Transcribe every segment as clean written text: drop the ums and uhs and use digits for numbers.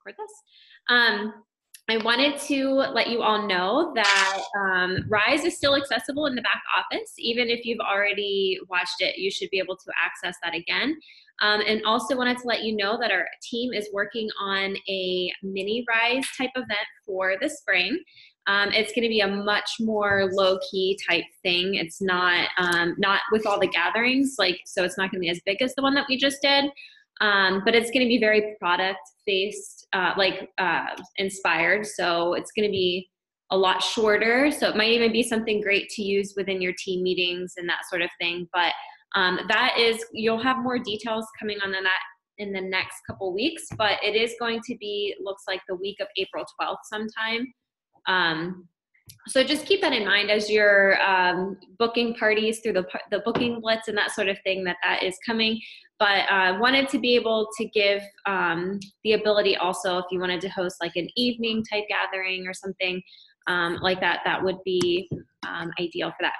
record this. I wanted to let you all know that Rise is still accessible in the back office. Even if you've already watched it, you should be able to access that again. And also wanted to let you know that our team is working on a mini Rise type event for the spring. It's going to be a much more low-key type thing. It's not with all the gatherings, so it's not going to be as big as the one that we just did. But it's going to be very product-based, inspired. So it's going to be a lot shorter. So it might even be something great to use within your team meetings and that sort of thing. But you'll have more details coming on that in the next couple weeks. But it is going to be, looks like the week of April 12th sometime. So just keep that in mind as you're booking parties through the booking blitz and that sort of thing, that is coming. But wanted to be able to give the ability also, if you wanted to host like an evening type gathering or something like that, that would be ideal for that.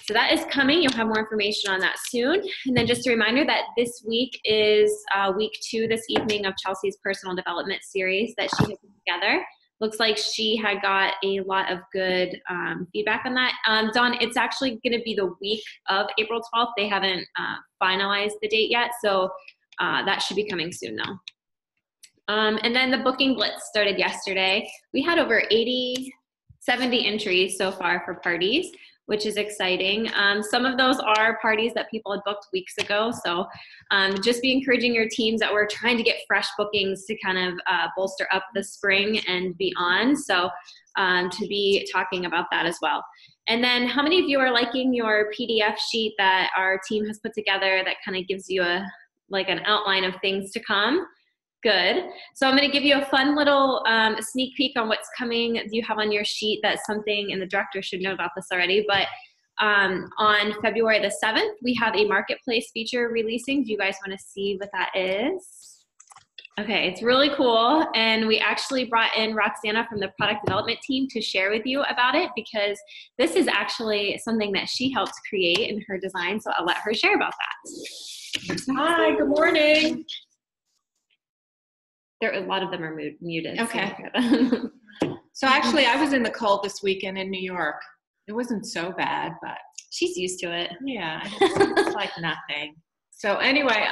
So that is coming. You'll have more information on that soon. And then just a reminder that this week is week 2 this evening of Chelsea's personal development series that she had put together. Looks like she had got a lot of good feedback on that. Dawn, it's actually going to be the week of April 12th. They haven't finalized the date yet, so that should be coming soon though. And then the booking blitz started yesterday. We had over 70 entries so far for parties, which is exciting. Some of those are parties that people had booked weeks ago. So just be encouraging your teams that we're trying to get fresh bookings to kind of bolster up the spring and beyond. So to be talking about that as well. And then how many of you are liking your PDF sheet that our team has put together that kind of gives you an outline of things to come? Good. So I'm going to give you a fun little sneak peek on what's coming. You have on your sheet that's something, and the director should know about this already, but on February the 7th, we have a marketplace feature releasing. Do you guys want to see what that is? Okay, it's really cool. And we actually brought in Roxana from the product development team to share with you about it, because this is actually something that she helped create in her design. So I'll let her share about that. Hi, good morning. A lot of them are muted. Okay. So actually, I was in the cold this weekend in New York. It wasn't so bad, but she's used to it. Yeah, it's like nothing. So anyway,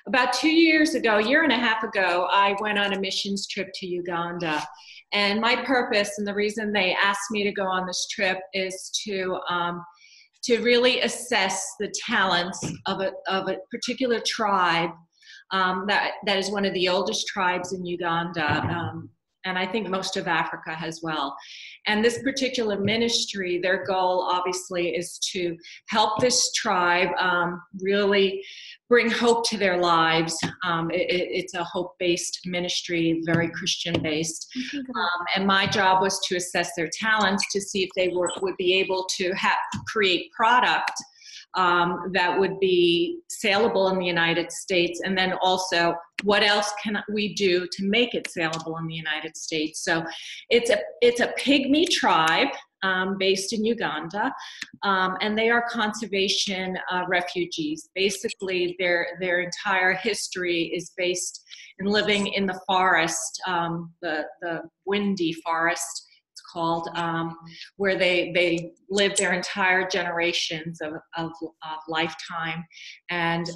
about 2 years ago, a year and a half ago, I went on a missions trip to Uganda. And my purpose, and the reason they asked me to go on this trip, is to really assess the talents of a particular tribe. That is one of the oldest tribes in Uganda, and I think most of Africa as well. And this particular ministry, their goal obviously is to help this tribe really bring hope to their lives. It's a hope-based ministry, very Christian-based. And my job was to assess their talents to see if they would be able to create product that would be saleable in the United States, and then also what else can we do to make it saleable in the United States. So it's a pygmy tribe based in Uganda, and they are conservation refugees. Basically, their entire history is based in living in the forest, the windy forest, called, where they lived their entire generations of lifetime. And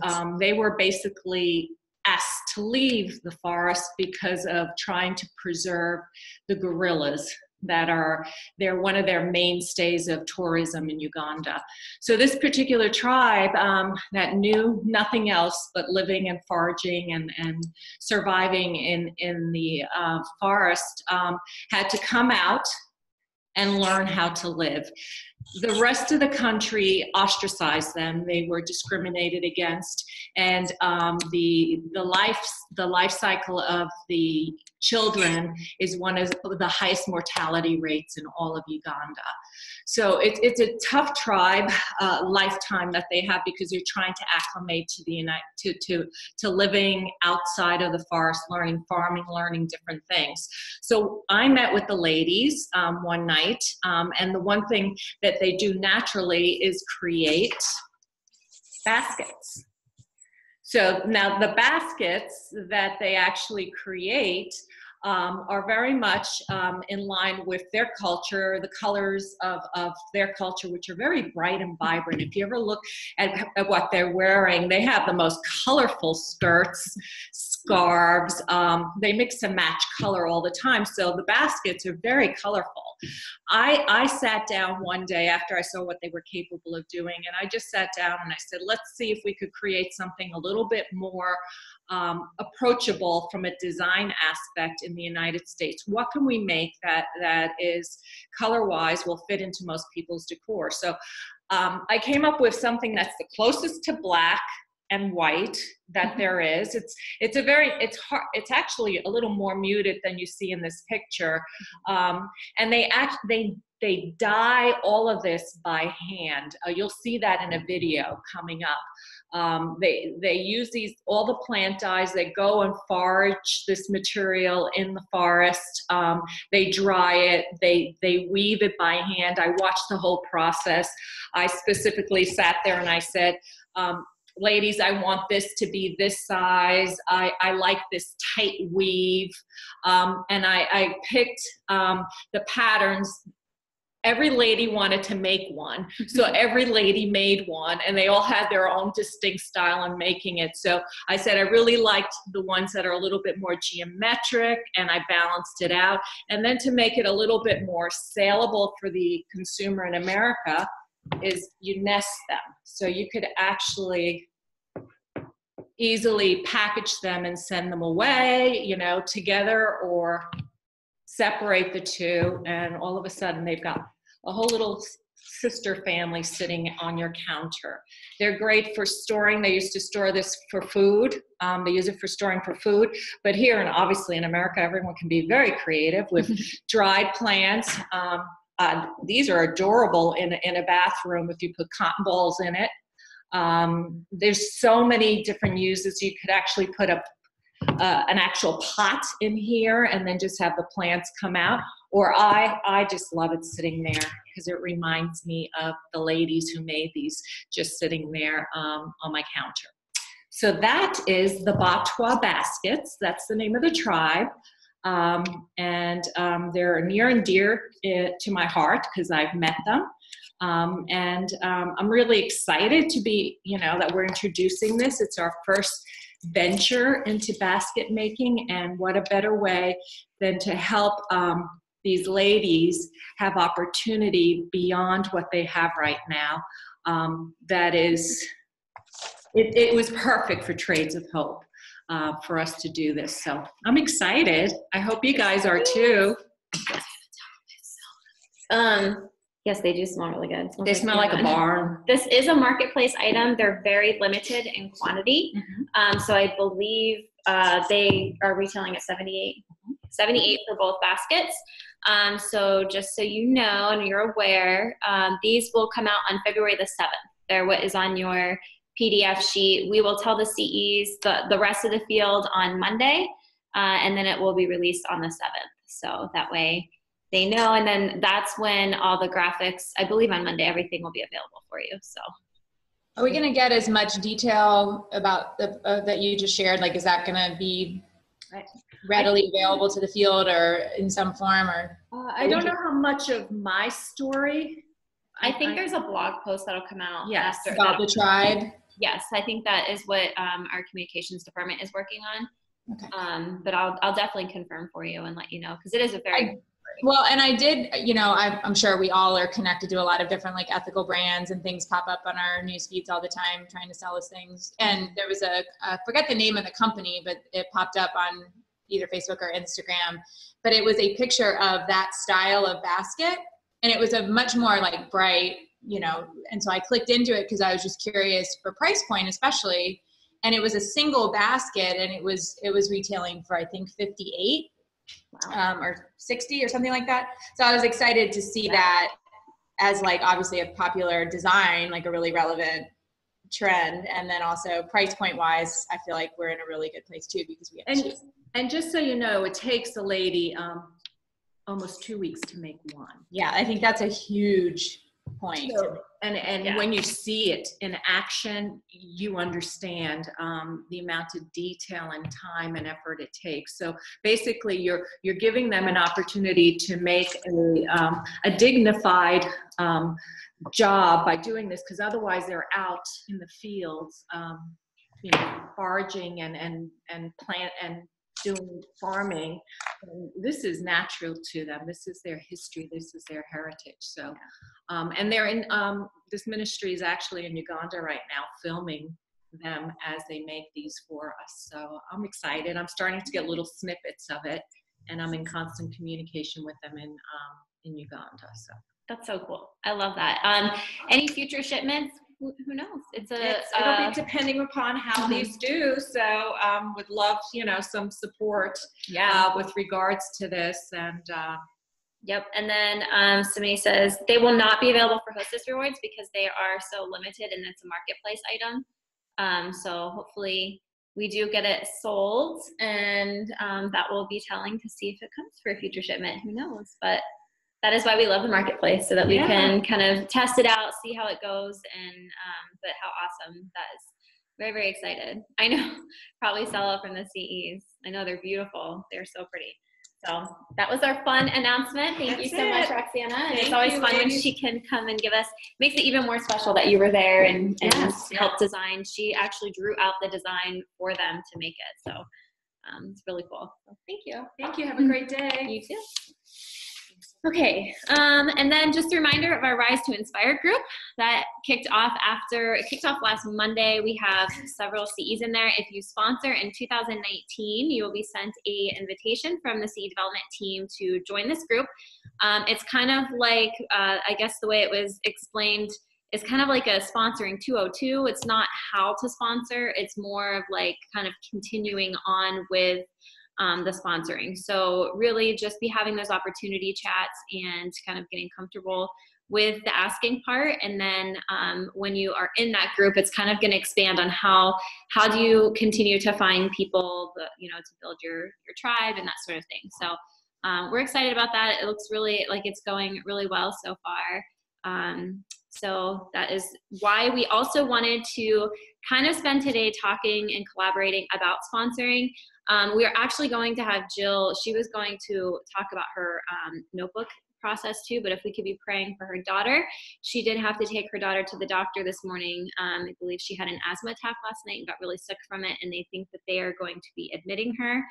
they were basically asked to leave the forest because of trying to preserve the gorillas they're one of their mainstays of tourism in Uganda. So this particular tribe that knew nothing else but living and foraging and surviving in the forest had to come out and learn how to live. The rest of the country ostracized them. They were discriminated against, and the life cycle of the children is one of the highest mortality rates in all of Uganda. So it's a tough tribe lifetime that they have, because you're trying to acclimate to living outside of the forest, learning farming, learning different things. So I met with the ladies one night, and the one thing that they do naturally is create baskets. So now the baskets that they actually create are very much in line with their culture, the colors of their culture, which are very bright and vibrant. If you ever look at what they're wearing, they have the most colorful skirts, scarves. They mix and match color all the time. So the baskets are very colorful. I sat down one day after I saw what they were capable of doing, and I just sat down and I said, let's see if we could create something a little bit more approachable from a design aspect in the United States. What can we make that is color-wise will fit into most people's decor? So I came up with something that's the closest to black and white that there is. It's actually a little more muted than you see in this picture. And they dye all of this by hand. You'll see that in a video coming up. They use all the plant dyes. They go and forage this material in the forest. They dry it. They weave it by hand. I watched the whole process. I specifically sat there and I said, ladies, I want this to be this size. I like this tight weave. And I picked the patterns. Every lady wanted to make one. So every lady made one, and they all had their own distinct style in making it. So I said I really liked the ones that are a little bit more geometric, and I balanced it out. And then to make it a little bit more saleable for the consumer in America is you nest them. So you could actually easily package them and send them away, together, or separate the two, and all of a sudden they've got a whole little sister family sitting on your counter. They're great for storing. They used to store this for food. They use it for storing for food. But here, and obviously in America, everyone can be very creative with dried plants. These are adorable in a bathroom if you put cotton balls in it. There's so many different uses. You could actually put an actual pot in here and then just have the plants come out. Or I just love it sitting there because it reminds me of the ladies who made these just sitting there on my counter. So that is the Batwa baskets. That's the name of the tribe. And they're near and dear to my heart because I've met them. And I'm really excited to be, that we're introducing this. It's our first venture into basket making, and what a better way than to help these ladies have opportunity beyond what they have right now. That is, it was perfect for Trades of Hope for us to do this. So I'm excited. I hope you guys are too. Yes, they do smell really good. They smell like a barn. This is a marketplace item. They're very limited in quantity. So I believe they are retailing at $78 for both baskets. So just so you know and you're aware, these will come out on February the 7th. They're what is on your PDF sheet. We will tell the CEs the rest of the field on Monday, and then it will be released on the 7th. So that way they know, and then that's when all the graphics, I believe on Monday, everything will be available for you. So are we going to get as much detail about that you just shared? Like, is that going to be readily available to the field or in some form? Or I don't know how much of my story. I think there's a blog post that'll come out after about the tribe. Yes, I think that is what our communications department is working on. Okay. But I'll definitely confirm for you and let you know, because it is a very well, and I did, I'm sure we all are connected to a lot of different like ethical brands, and things pop up on our news feeds all the time trying to sell us things. And there was I forget the name of the company, but it popped up on either Facebook or Instagram, but it was a picture of that style of basket. And it was a much more like bright, and so I clicked into it because I was just curious for price point, especially. And it was a single basket, and it was retailing for, I think, $58. Wow. Or 60 or something like that. So I was excited to see that as like obviously a popular design, like a really relevant trend. And then also price point wise, I feel like we're in a really good place too, because we have and just so you know, it takes a lady almost 2 weeks to make one. Yeah, I think that's a huge point. And Yeah. when you see it in action, you understand the amount of detail and time and effort it takes. So basically, you're giving them an opportunity to make a dignified job by doing this, because otherwise they're out in the fields, foraging and plant and doing farming. And this is natural to them. This is their history. This is their heritage. So, and they're in, this ministry is actually in Uganda right now filming them as they make these for us. So I'm excited. I'm starting to get little snippets of it, and I'm in constant communication with them in Uganda. So that's so cool. I love that. Any future shipments? Who knows? It'll be depending upon how these do. So would love, some support with regards to this. And yep. And then somebody says they will not be available for Hostess rewards because they are so limited and it's a marketplace item. So hopefully we do get it sold, and that will be telling to see if it comes for a future shipment. Who knows? But that is why we love the marketplace, so that we can kind of test it out, see how it goes, and but how awesome that is. Very, very excited. I know, probably sell out from the CEs. I know they're beautiful. They're so pretty. So that was our fun announcement. Thank you so much, Roxana. And it's always fun when she can come and makes it even more special that you were there and helped design. She actually drew out the design for them to make it. So it's really cool. So thank you. Thank you. Have a great day. You too. Okay, and then just a reminder of our Rise to Inspire group that kicked off last Monday. We have several CEs in there. If you sponsor in 2019, you will be sent an invitation from the CE development team to join this group. It's kind of like, I guess the way it was explained, is kind of like a sponsoring 202. It's not how to sponsor. It's more of like kind of continuing on with the sponsoring. So really just be having those opportunity chats and kind of getting comfortable with the asking part. And then when you are in that group, it's kind of going to expand on how do you continue to find people that, to build your tribe and that sort of thing. So we're excited about that. It looks really like it's going really well so far. So that is why we also wanted to kind of spend today talking and collaborating about sponsoring. We are actually going to have Jill, she was going to talk about her notebook process too, but if we could be praying for her daughter. She did have to take her daughter to the doctor this morning. I believe she had an asthma attack last night and got really sick from it, and they think that they are going to be admitting her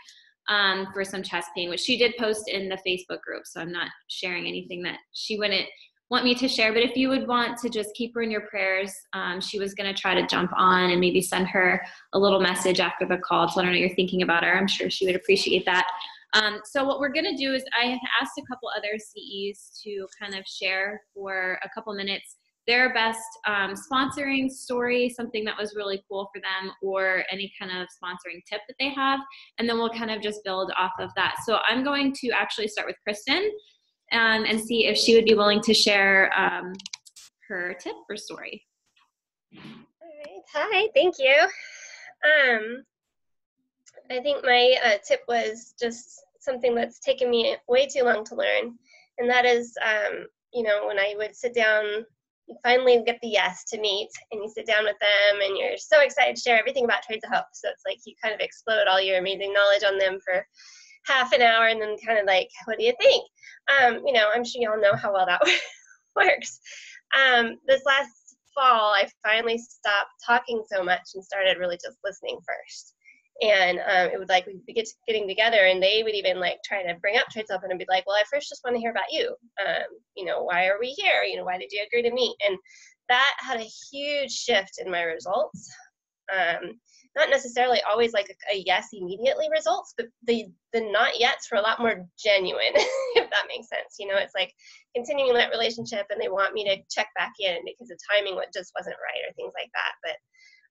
for some chest pain, which she did post in the Facebook group, so I'm not sharing anything that she wouldn't want me to share. But if you would want to just keep her in your prayers, she was going to try to jump on and maybe send her a little message after the call to let her know you're thinking about her. I'm sure she would appreciate that. So what we're going to do is I have asked a couple other CEs to kind of share for a couple minutes their best sponsoring story, something that was really cool for them, or any kind of sponsoring tip that they have. And then we'll kind of just build off of that. So I'm going to actually start with Kristen and see if she would be willing to share her tip or story. All right. Hi, thank you. I think my tip was just something that's taken me way too long to learn, and that is, when I would sit down, you finally get the yes to meet, and you sit down with them, and you're so excited to share everything about Trades of Hope. So it's like you kind of explode all your amazing knowledge on them for half an hour, and then kind of like, what do you think? I'm sure y'all know how well that works. This last fall, I finally stopped talking so much and started really just listening first. And it would like, we'd be getting together, and they would even like try to bring up Trades Up and be like, well, I first just want to hear about you. Why are we here? Why did you agree to meet? And that had a huge shift in my results. Not necessarily always like a yes immediately results, but the not yets were a lot more genuine, if that makes sense. It's like continuing that relationship, and they want me to check back in because the timing just wasn't right or things like that. But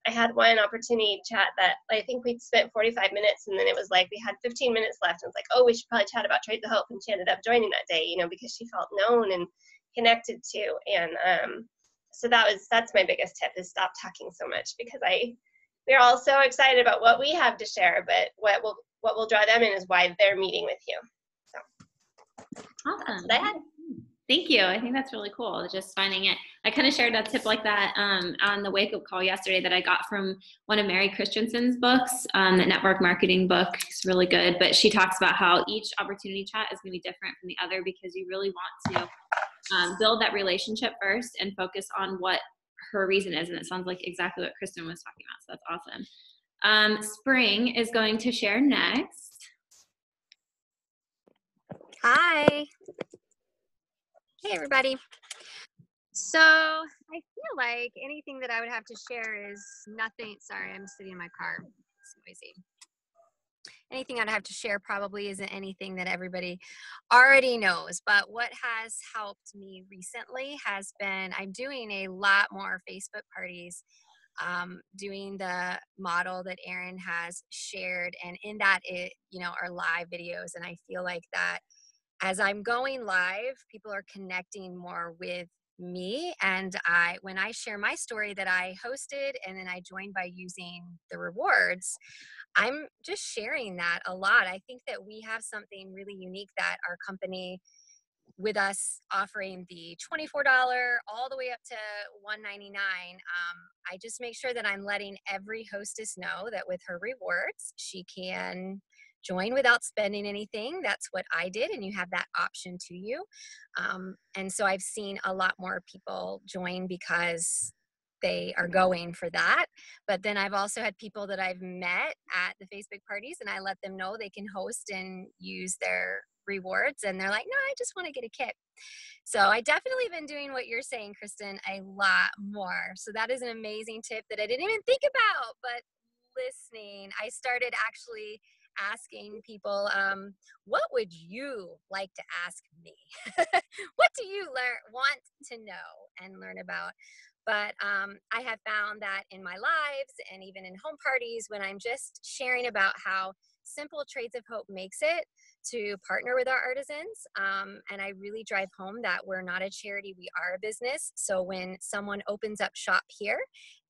I had one opportunity chat that I think we'd spent 45 minutes, and then it was like we had 15 minutes left, and it's like, oh, we should probably chat about Trades of Hope, and she ended up joining that day, because she felt known and connected to. And so that's my biggest tip, is stop talking so much, because we're all so excited about what we have to share, but what will draw them in is why they're meeting with you. So awesome. that's what I had. Thank you. I think that's really cool. Just finding it. I kind of shared a tip like that on the wake up call yesterday that I got from one of Mary Christensen's books, the network marketing book. It's really good. But she talks about how each opportunity chat is going to be different from the other because you really want to build that relationship first and focus on what her reason is. And it sounds like exactly what Kristen was talking about. So that's awesome. Spring is going to share next. Hi. Hey, everybody. So I feel like anything that I would have to share is nothing. Sorry, I'm sitting in my car. It's noisy. Anything I'd have to share probably isn't anything that everybody already knows. But what has helped me recently has been I'm doing a lot more Facebook parties, doing the model that Erin has shared. And in that, are live videos. And I feel like that as I'm going live, people are connecting more with me. And when I share my story that I hosted and then I joined by using the rewards, I'm just sharing that a lot. I think that we have something really unique that our company, with us offering the $24 all the way up to $199, I just make sure that I'm letting every hostess know that with her rewards, she can join without spending anything. That's what I did, and you have that option to you. And so I've seen a lot more people join because they are going for that. But then I've also had people that I've met at the Facebook parties, and I let them know they can host and use their rewards, and they're like, no, I just want to get a kit. So I definitely been doing what you're saying, Kristen, a lot more. So that is an amazing tip that I didn't even think about, but listening, I started actually asking people, what would you like to ask me? What do you want to know and learn about? But I have found that in my lives and even in home parties, when I'm just sharing about how simple Trades of Hope makes it to partner with our artisans, and I really drive home that we're not a charity, we are a business. So when someone opens up shop here,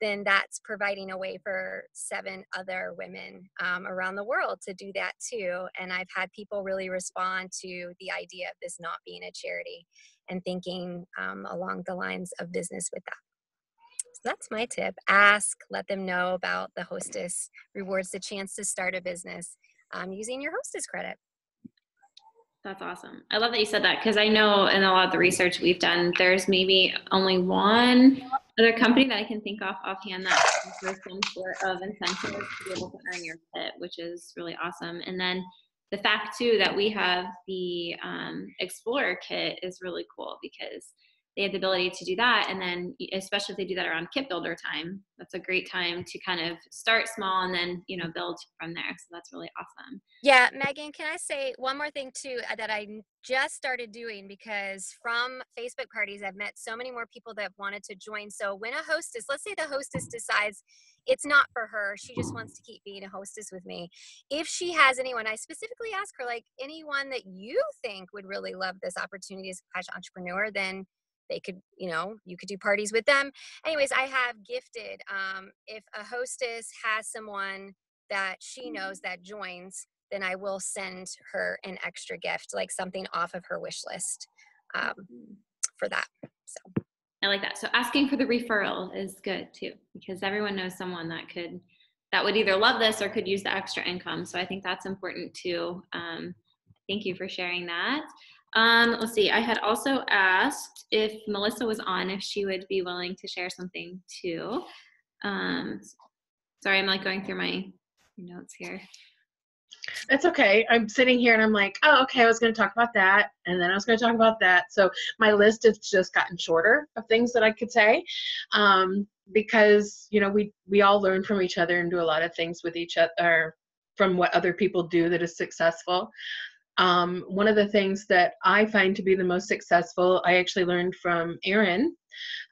then that's providing a way for 7 other women around the world to do that too. And I've had people really respond to the idea of this not being a charity and thinking along the lines of business with that. So that's my tip. Ask, let them know about the Hostess Rewards, the chance to start a business using your Hostess credit. That's awesome. I love that you said that because I know in a lot of the research we've done, there's maybe only one other company that I can think of offhand that offers some sort of incentive to be able to earn your kit, which is really awesome. And then the fact too that we have the Explorer kit is really cool because they have the ability to do that. And then especially if they do that around kit builder time, that's a great time to kind of start small and then, build from there. So that's really awesome. Yeah, Megan, can I say one more thing too that I just started doing, because from Facebook parties, I've met so many more people that wanted to join. So when a hostess, let's say the hostess decides it's not for her, she just wants to keep being a hostess with me. If she has anyone, I specifically ask her, like, anyone that you think would really love this opportunity as a passion entrepreneur, then they could, you could do parties with them. Anyways, I have gifted, if a hostess has someone that she knows that joins, then I will send her an extra gift, like something off of her wish list for that. So I like that. So asking for the referral is good too, because everyone knows someone that would either love this or could use the extra income. So I think that's important too. Thank you for sharing that. Let's see. I had also asked if Melissa was on, if she would be willing to share something too. Sorry, I'm going through my notes here. That's okay. I'm sitting here and I'm like, oh, okay, I was going to talk about that. And then I was going to talk about that. So my list has just gotten shorter of things that I could say because, we all learn from each other and do a lot of things with each other from what other people do that is successful. One of the things that I find to be the most successful, I actually learned from Erin,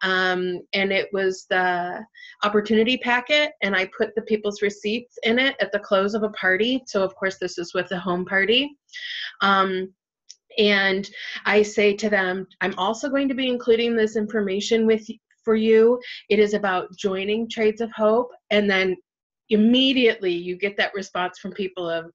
and it was the opportunity packet, and I put the people's receipts in it at the close of a party. So of course this is with a home party. And I say to them, I'm also going to be including this information for you. It is about joining Trades of Hope. And then immediately you get that response from people of,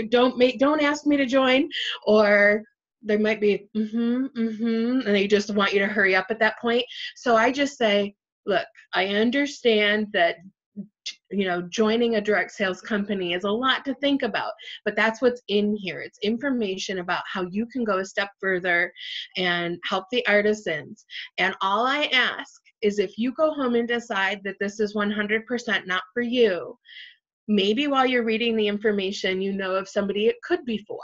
don't ask me to join, or they might be, and they just want you to hurry up at that point. So I just say, look, I understand that, joining a direct sales company is a lot to think about, but that's what's in here. It's information about how you can go a step further and help the artisans. And all I ask is, if you go home and decide that this is 100% not for you, maybe while you're reading the information, of somebody it could be for.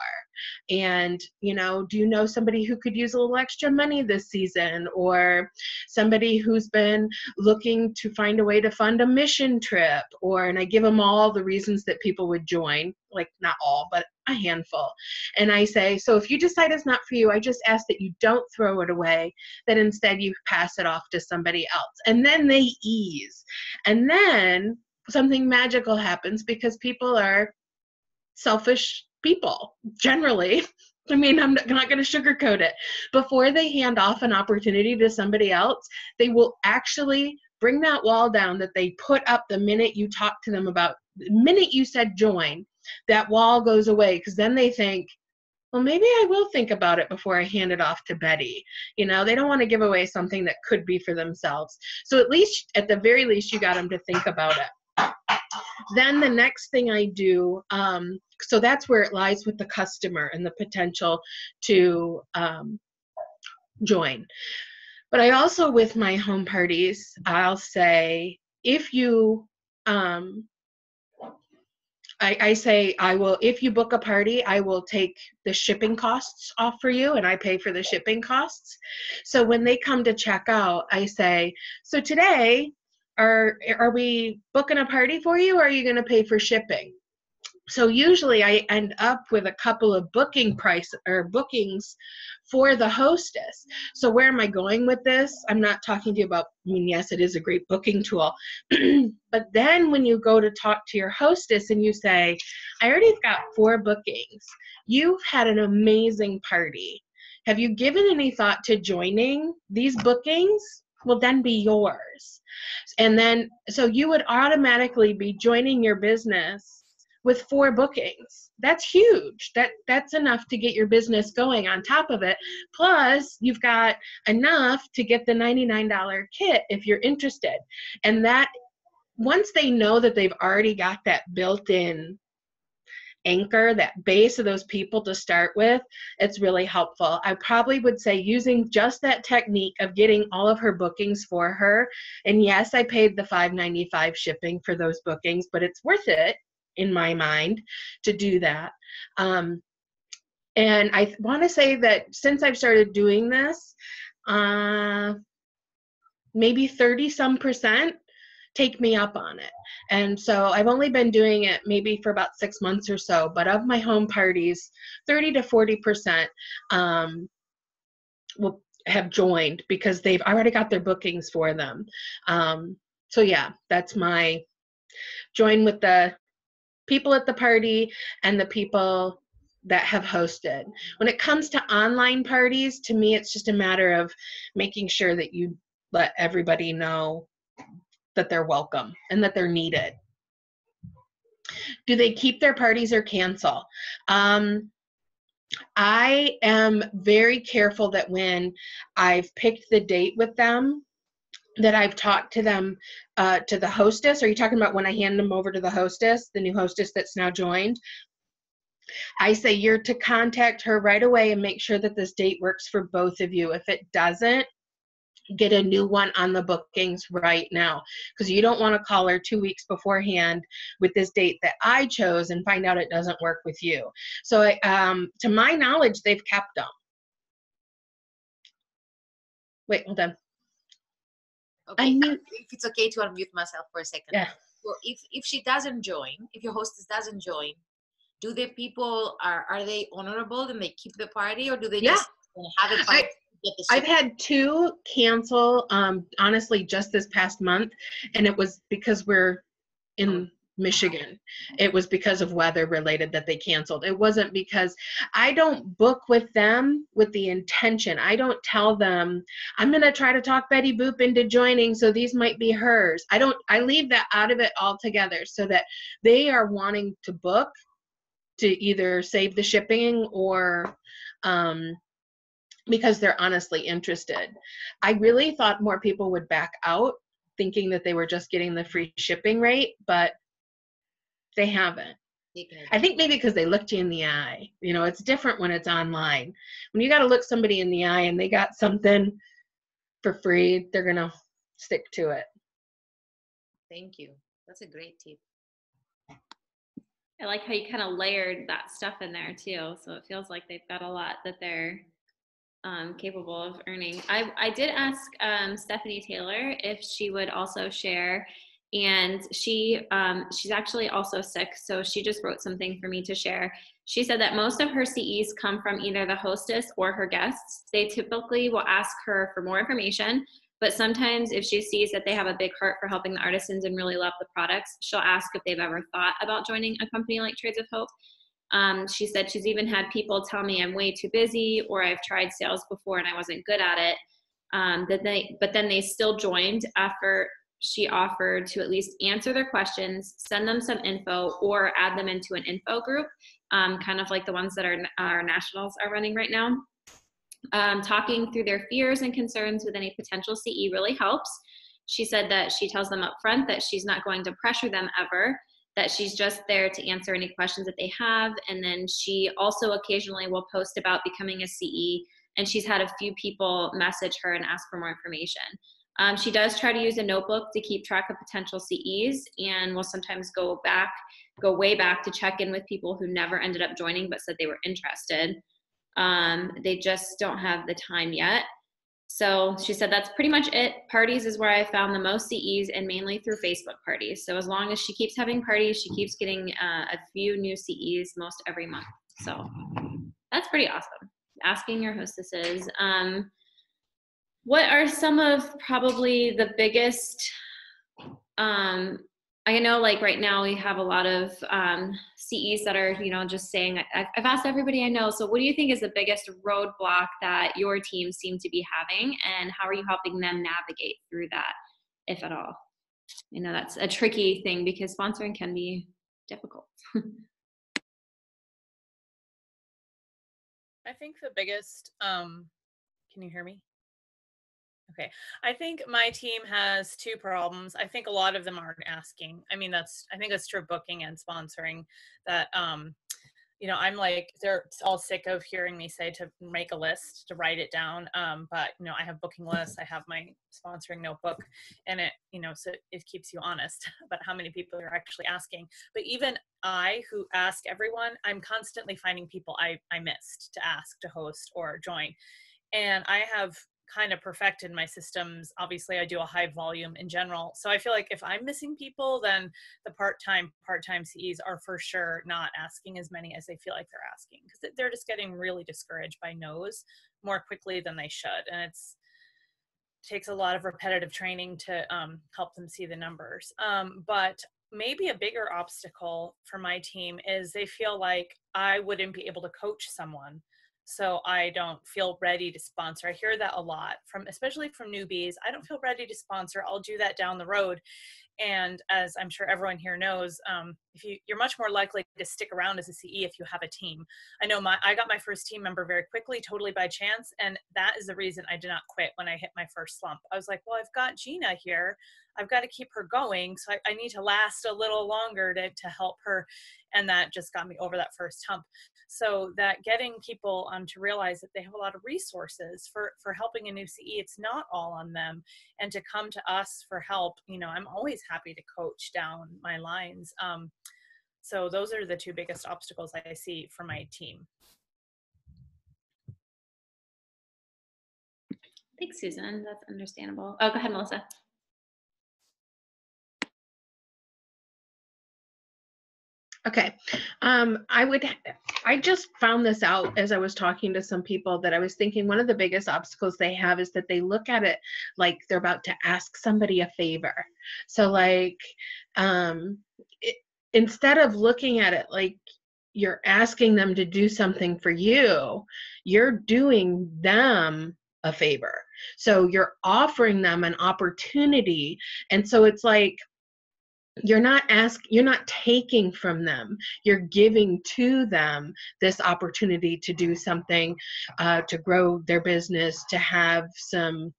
And, do you know somebody who could use a little extra money this season, or somebody who's been looking to find a way to fund a mission trip, and I give them all the reasons that people would join, like not all, but a handful. And I say, so if you decide it's not for you, I just ask that you don't throw it away, that instead you pass it off to somebody else. And then they ease. And then something magical happens, because people are selfish people generally. I mean, I'm not going to sugarcoat it. Before they hand off an opportunity to somebody else, they will actually bring that wall down that they put up the minute you talk to them about, the minute you said join, that wall goes away, because then they think, well, maybe I will think about it before I hand it off to Betty. They don't want to give away something that could be for themselves. So at the very least, you got them to think about it. Then the next thing I do, so that's where it lies with the customer and the potential to join. But I also, with my home parties, I'll say, if you, I say, if you book a party, I will take the shipping costs off for you, and I pay for the shipping costs. So when they come to check out, I say, so today, are we booking a party for you, or are you going to pay for shipping? So usually I end up with a couple of bookings for the hostess. So where am I going with this? I'm not talking to you about, yes, it is a great booking tool. But then when you go to talk to your hostess and you say, I already got 4 bookings. You've had an amazing party. Have you given any thought to joining? These bookings will then be yours. And then, so you would automatically be joining your business with 4 bookings. That's huge. That's enough to get your business going on top of it. Plus, you've got enough to get the $99 kit if you're interested. And that, once they know that they've already got that built-in anchor, that base of those people to start with, it's really helpful. I probably would say, using just that technique of getting all of her bookings for her, and yes, I paid the $5.95 shipping for those bookings, but it's worth it in my mind to do that. And I want to say that since I've started doing this, maybe 30% take me up on it. And so I've only been doing it maybe for about 6 months or so, but of my home parties, 30 to 40% will have joined because they've already got their bookings for them. So yeah, that's my join with the people at the party and the people that have hosted. When it comes to online parties, to me, it's just a matter of making sure that you let everybody know that they're welcome and that they're needed. Do they keep their parties or cancel? I am very careful that when I've picked the date with them, that I've talked to them, to the hostess. Are you talking about when I hand them over to the hostess, the new hostess that's now joined? I say you're to contact her right away and make sure that this date works for both of you. If it doesn't, get a new one on the bookings right now, because you don't want to call her 2 weeks beforehand with this date that I chose and find out it doesn't work with you. So to my knowledge, they've kept them. Wait, hold on. Okay, if it's okay to unmute myself for a second. Yeah. So if she doesn't join, if your hostess doesn't join, do the people, are they honorable and they keep the party, or do they just have a party? I've had 2 cancel, honestly, just this past month, and it was because we're in Michigan. It was because of weather related that they canceled. It wasn't because I don't book with them with the intention. I don't tell them, I'm going to try to talk Betty Boop into joining, so these might be hers. I leave that out of it altogether, so that they are wanting to book to either save the shipping or because they're honestly interested. I really thought more people would back out thinking that they were just getting the free shipping rate, but they haven't. I think maybe because they looked you in the eye. You know, it's different when it's online. When you got to look somebody in the eye and they got something for free, they're going to stick to it. Thank you. That's a great tip. I like how you kind of layered that stuff in there too. So it feels like they've got a lot that they're capable of earning. I did ask Stephanie Taylor if she would also share, and she's actually also sick, so she just wrote something for me to share. She said that most of her CEs come from either the hostess or her guests. They typically will ask her for more information, but sometimes if she sees that they have a big heart for helping the artisans and really love the products, she'll ask if they've ever thought about joining a company like Trades with Hope. She said she's even had people tell me I'm way too busy, or I've tried sales before and I wasn't good at it. But then they still joined after she offered to at least answer their questions, send them some info, or add them into an info group, kind of like the ones that our nationals are running right now. Talking through their fears and concerns with any potential CE really helps. She said that she tells them up front that she's not going to pressure them ever, that she's just there to answer any questions that they have. And then she also occasionally will post about becoming a CE, and she's had a few people message her and ask for more information. She does try to use a notebook to keep track of potential CEs, and will sometimes go way back to check in with people who never ended up joining but said they were interested. They just don't have the time yet. So she said that's pretty much it. Parties is where I found the most CEs, and mainly through Facebook parties. So as long as she keeps having parties, she keeps getting a few new CEs most every month. So that's pretty awesome. Asking your hostesses. What are some of probably the biggest, I know like right now we have a lot of CEs that are, just saying, I've asked everybody I know. So what do you think is the biggest roadblock that your team seem to be having, and how are you helping them navigate through that, if at all? I know that's a tricky thing because sponsoring can be difficult. I think the biggest, can you hear me? Okay. I think my team has two problems. I think a lot of them aren't asking. I think that's true of booking and sponsoring, that, I'm like, they're all sick of hearing me say to make a list, to write it down. But, I have booking lists, I have my sponsoring notebook, and it, so it keeps you honest about how many people are actually asking. But even I, who ask everyone, I'm constantly finding people I missed to ask, to host, or join. And I have kind of perfected my systems. Obviously, I do a high volume in general. So I feel like if I'm missing people, then the part-time CEs are for sure not asking as many as they feel like they're asking, because they're just getting really discouraged by no's more quickly than they should. And it takes a lot of repetitive training to help them see the numbers. But maybe a bigger obstacle for my team is they feel like I wouldn't be able to coach someone, so I don't feel ready to sponsor. I hear that a lot, especially from newbies. I don't feel ready to sponsor. I'll do that down the road. And as I'm sure everyone here knows, you're much more likely to stick around as a CE if you have a team. I know I got my first team member very quickly, totally by chance. And that is the reason I did not quit when I hit my first slump. I was like, well, I've got Gina here. I've got to keep her going. So I need to last a little longer to help her. And that just got me over that first hump. So that getting people to realize that they have a lot of resources for helping a new CE, it's not all on them. And to come to us for help, I'm always happy to coach down my lines. So those are the two biggest obstacles I see for my team. Thanks, Susan. That's understandable. Oh, go ahead, Melissa. Okay. I just found this out as I was talking to some people, that I was thinking one of the biggest obstacles they have is that they look at it like they're about to ask somebody a favor. So like, instead of looking at it like you're asking them to do something for you, you're doing them a favor. So you're offering them an opportunity. And so it's like, you're not taking from them. You're giving to them this opportunity to do something, to grow their business, to have some.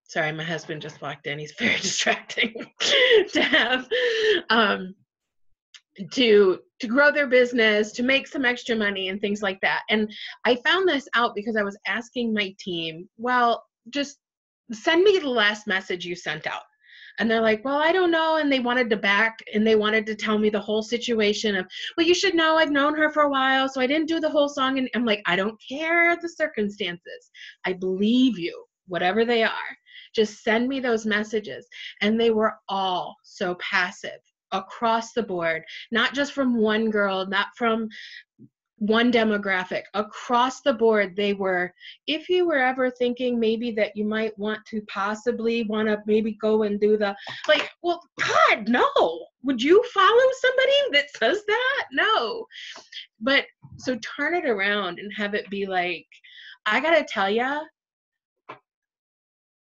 Sorry, my husband just walked in. He's very distracting. To have, to grow their business, to make some extra money and things like that. And I found this out because I was asking my team, well, just send me the last message you sent out. And they're like, well, I don't know. And they wanted to tell me the whole situation of, well, you should know I've known her for a while, so I didn't do the whole song. And I'm like, I don't care the circumstances. I believe you, whatever they are. Just send me those messages. And they were all so passive across the board, not just from one girl, not from one demographic, across the board. They were, if you were ever thinking maybe that you might want to possibly want to maybe go and do the, like, well, God, no. Would you follow somebody that says that? No. But so turn it around and have it be like, I got to tell you,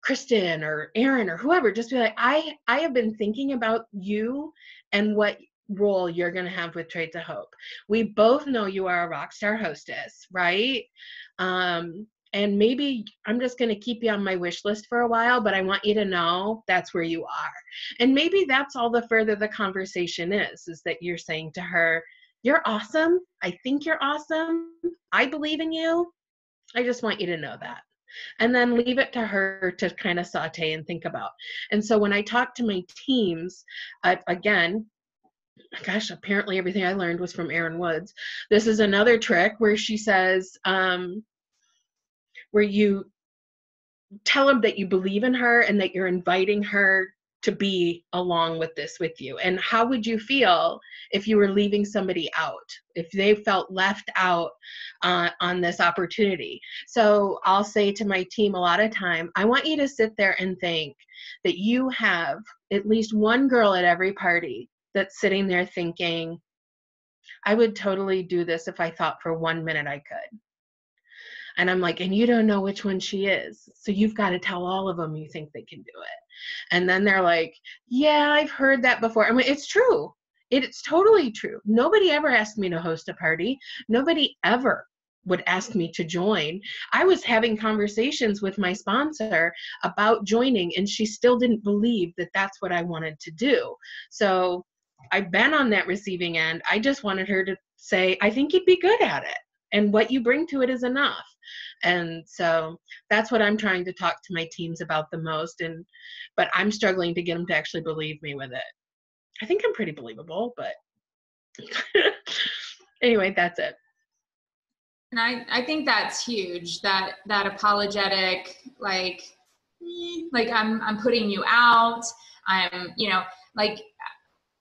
Kristen or Aaron or whoever, just be like, I have been thinking about you and what role you're going to have with Trades of Hope. We both know you are a rock star hostess, right? And maybe I'm just going to keep you on my wish list for a while, but I want you to know that's where you are. And maybe that's all the further the conversation is that you're saying to her, you're awesome. I think you're awesome. I believe in you. I just want you to know that. And then leave it to her to kind of saute and think about. And so when I talk to my teams, again, gosh, apparently everything I learned was from Erin Woods. This is another trick where she says, where you tell them that you believe in her and that you're inviting her to be along with this with you. And how would you feel if you were leaving somebody out, if they felt left out on this opportunity? So I'll say to my team a lot of time, I want you to sit there and think that you have at least one girl at every party that's sitting there thinking, I would totally do this if I thought for 1 minute I could. And I'm like, and you don't know which one she is. So you've got to tell all of them you think they can do it. And then they're like, yeah, I've heard that before. I mean, it's true. It's totally true. Nobody ever asked me to host a party. Nobody ever would ask me to join. I was having conversations with my sponsor about joining, and she still didn't believe that that's what I wanted to do. So I've been on that receiving end. I just wanted her to say, I think you'd be good at it. And what you bring to it is enough. And so that's what I'm trying to talk to my teams about the most. But I'm struggling to get them to actually believe me with it. I think I'm pretty believable, but anyway, that's it. And I think that's huge, that apologetic, like I'm putting you out. I'm,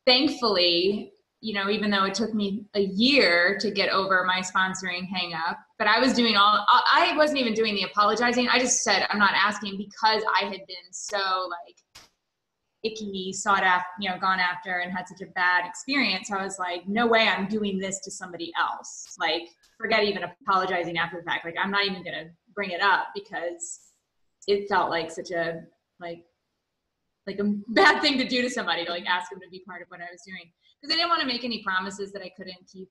thankfully, even though it took me a year to get over my sponsoring hang up, but I wasn't even doing the apologizing. I just said, I'm not asking, because I had been so icky, sought after, gone after, and had such a bad experience. I was like, no way I'm doing this to somebody else. Like, forget even apologizing after the fact. Like, I'm not even going to bring it up, because it felt like such a, like a bad thing to do to somebody, to ask them to be part of what I was doing. Because I didn't want to make any promises that I couldn't keep,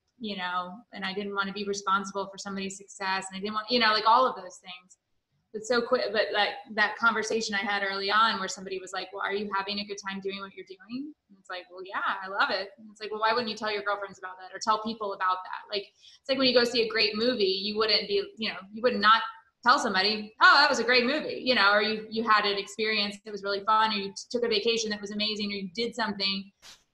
and I didn't want to be responsible for somebody's success. And I didn't want, all of those things. But so quick, but that conversation I had early on where somebody was like, well, are you having a good time doing what you're doing? And it's like, well, yeah, I love it. And it's like, well, why wouldn't you tell your girlfriends about that, or tell people about that? It's like when you go see a great movie, you wouldn't be, you would not tell somebody, oh, that was a great movie, or you had an experience that was really fun, or you took a vacation that was amazing, or you did something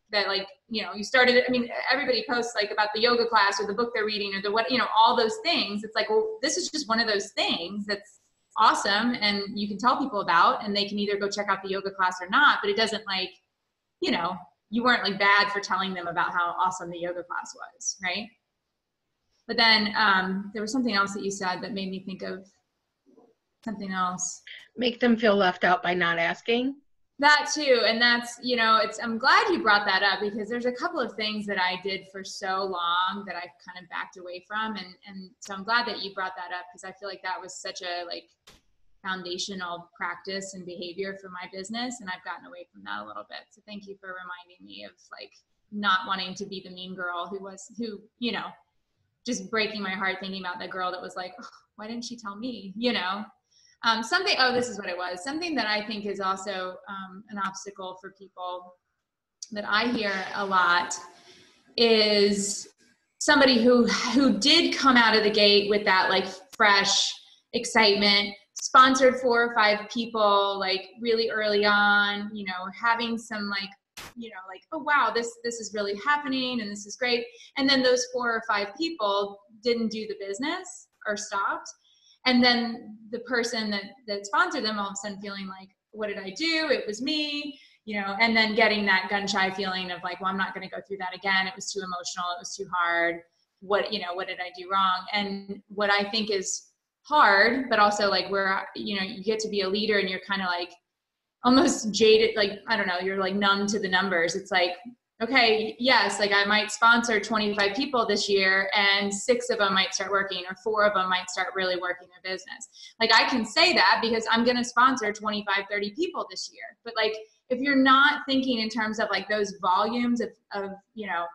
that you started, everybody posts about the yoga class or the book they're reading or all those things. It's like, well, this is just one of those things that's awesome and you can tell people about, and they can either go check out the yoga class or not, but it doesn't you weren't bad for telling them about how awesome the yoga class was, right? But then there was something else that you said that made me think of something else. Make them feel left out by not asking. That too. And that's, I'm glad you brought that up, because there's a couple of things that I did for so long that I've kind of backed away from. And so I'm glad that you brought that up, because I feel like that was such a, foundational practice and behavior for my business. And I've gotten away from that a little bit. So thank you for reminding me of like not wanting to be the mean girl who, you know, just breaking my heart thinking about the girl that was like, oh, why didn't she tell me, you know? This is what it was. Something that I think is also an obstacle for people that I hear a lot is somebody who did come out of the gate with that like fresh excitement, sponsored 4 or 5 people like really early on, you know, having some like, you know, like, oh wow, this is really happening and this is great. And then those 4 or 5 people didn't do the business or stopped. And then the person that sponsored them all of a sudden feeling like, what did I do? It was me, you know, and then getting that gun shy feeling of like, well, I'm not going to go through that again. It was too emotional. It was too hard. What did I do wrong? And what I think is hard, but also like where, you know, you get to be a leader and you're kind of like almost jaded, like, I don't know, you're like numb to the numbers. It's like, okay, yes, like I might sponsor 25 people this year and 6 of them might start working or 4 of them might start really working their business. Like I can say that because I'm going to sponsor 25, 30 people this year. But like, if you're not thinking in terms of like those volumes of, you know,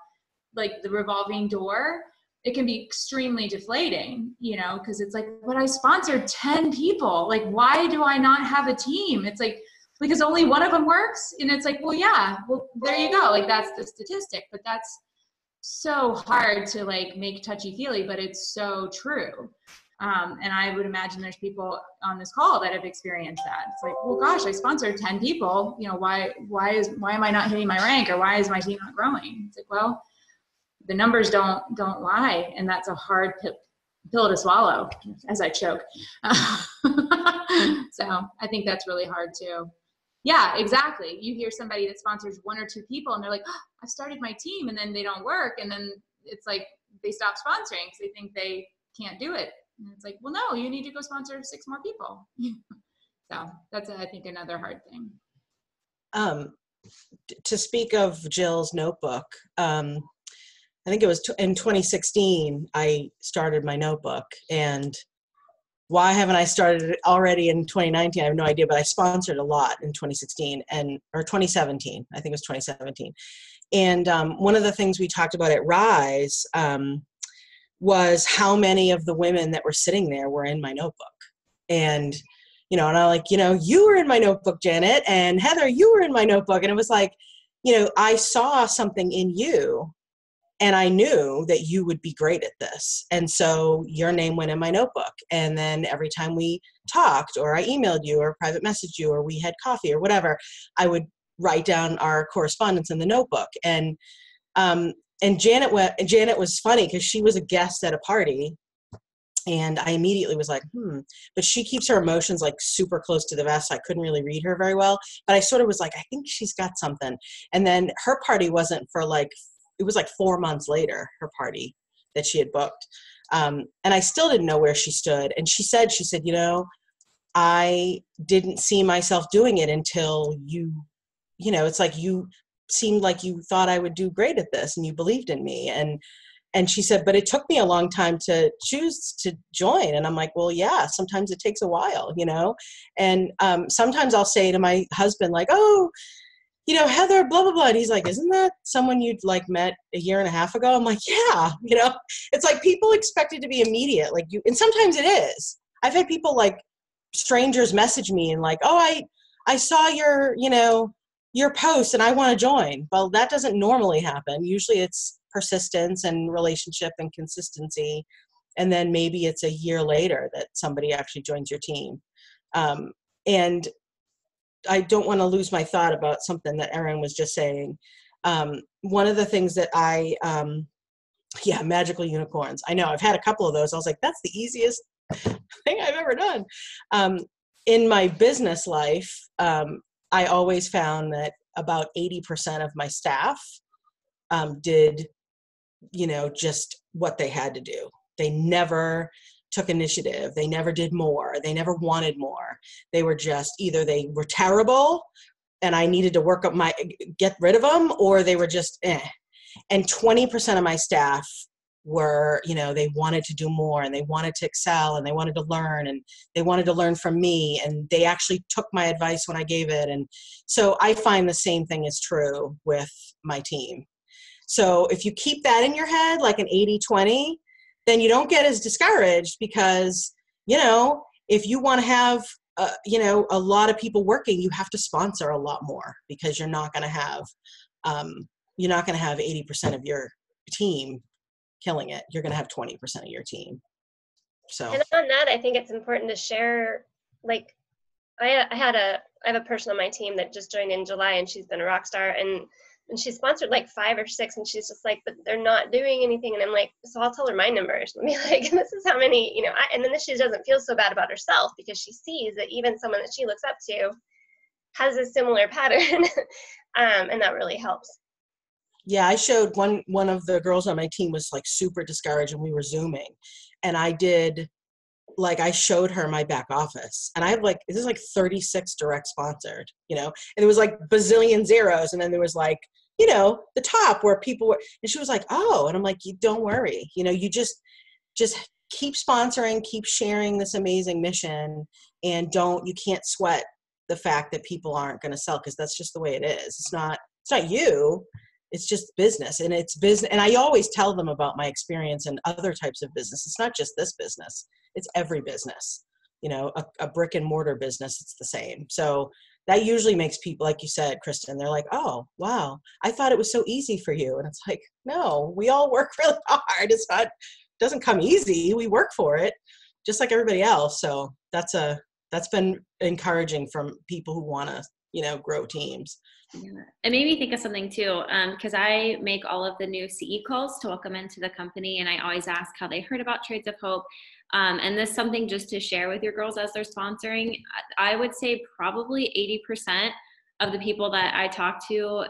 like the revolving door, it can be extremely deflating, you know, because it's like, but I sponsored 10 people. Like, why do I not have a team? It's like, because only one of them works. And it's like, well, yeah, well, there you go. Like that's the statistic, but that's so hard to like make touchy feely, but it's so true. And I would imagine there's people on this call that have experienced that. It's like, well, gosh, I sponsored 10 people. You know, why am I not hitting my rank, or why is my team not growing? It's like, well, the numbers don't lie, and that's a hard pill to swallow. As I choke. So I think that's really hard too. Yeah, exactly. You hear somebody that sponsors 1 or 2 people, and they're like, oh, I started my team, and then they don't work, and then it's like they stop sponsoring because they think they can't do it. And it's like, well, no, you need to go sponsor 6 more people. So that's, I think, another hard thing. To speak of Jill's notebook, I think it was in 2016, I started my notebook. And why haven't I started it already in 2019? I have no idea, but I sponsored a lot in 2016 or 2017. I think it was 2017. And one of the things we talked about at Rise was how many of the women that were sitting there were in my notebook. And, you know, and I'm like, you know, you were in my notebook, Janet, and Heather, you were in my notebook. And it was like, you know, I saw something in you and I knew that you would be great at this. And so your name went in my notebook. And then every time we talked, or I emailed you or private messaged you, or we had coffee or whatever, I would write down our correspondence in the notebook. And Janet was funny because she was a guest at a party, and I immediately was like, but she keeps her emotions like super close to the vest. So I couldn't really read her very well, but I sort of was like, I think she's got something. And then her party wasn't for like, it was like 4 months later, her party that she had booked. And I still didn't know where she stood. And she said, you know, I didn't see myself doing it until you know, it's like you seemed like you thought I would do great at this and you believed in me. And she said, but it took me a long time to choose to join. And I'm like, well, yeah, sometimes it takes a while, you know? And sometimes I'll say to my husband, like, oh, you know, Heather, blah, blah, blah. And he's like, isn't that someone you'd like met a year and a half ago? I'm like, yeah, you know, it's like people expect it to be immediate. Like and sometimes it is. I've had people like strangers message me and like, oh, I saw your, you know, your post and I want to join. Well, that doesn't normally happen. Usually it's persistence and relationship and consistency. And then maybe it's a year later that somebody actually joins your team. And I don't want to lose my thought about something that Erin was just saying. One of the things that magical unicorns. I know I've had a couple of those. I was like, that's the easiest thing I've ever done. In my business life, I always found that about 80% of my staff did, you know, just what they had to do. They never took initiative. They never did more. They never wanted more. They were just either they were terrible and I needed to get rid of them, or they were just eh. And 20% of my staff were, you know, they wanted to do more and they wanted to excel and they wanted to learn and they wanted to learn from me, and they actually took my advice when I gave it. And so I find the same thing is true with my team. So if you keep that in your head, like an 80-20, then you don't get as discouraged, because, you know, if you want to have, you know, a lot of people working, you have to sponsor a lot more, because you're not going to have 80% of your team killing it. You're going to have 20% of your team. So, and on that, I think it's important to share, like, I have a person on my team that just joined in July, and she's been a rock star, and she sponsored like 5 or 6, and she's just like, but they're not doing anything. And I'm like, so I'll tell her my numbers. Let me like, this is how many, you know, and then she doesn't feel so bad about herself, because she sees that even someone that she looks up to has a similar pattern. And that really helps. Yeah, I showed one of the girls on my team was like super discouraged, and we were Zooming, and I showed her my back office, and I have like, this is like 36 direct sponsored, you know, and it was like bazillion zeros. And then there was like, you know, the top where people were, and she was like, oh, and I'm like, you don't worry, you know, you just keep sponsoring, keep sharing this amazing mission, and you can't sweat the fact that people aren't going to sell, because that's just the way it is. It's not you. It's just business, and it's business. And I always tell them about my experience in other types of business. It's not just this business. It's every business, you know, a brick and mortar business. It's the same. So that usually makes people, like you said, Kristen, they're like, oh, wow, I thought it was so easy for you. And it's like, no, we all work really hard. It doesn't come easy. We work for it just like everybody else. So that's been encouraging from people who want to, you know, grow teams. Yeah. It made me think of something too, because I make all of the new CE calls to welcome into the company, and I always ask how they heard about Trades of Hope. And this is something just to share with your girls as they're sponsoring. I would say probably 80% of the people that I talked to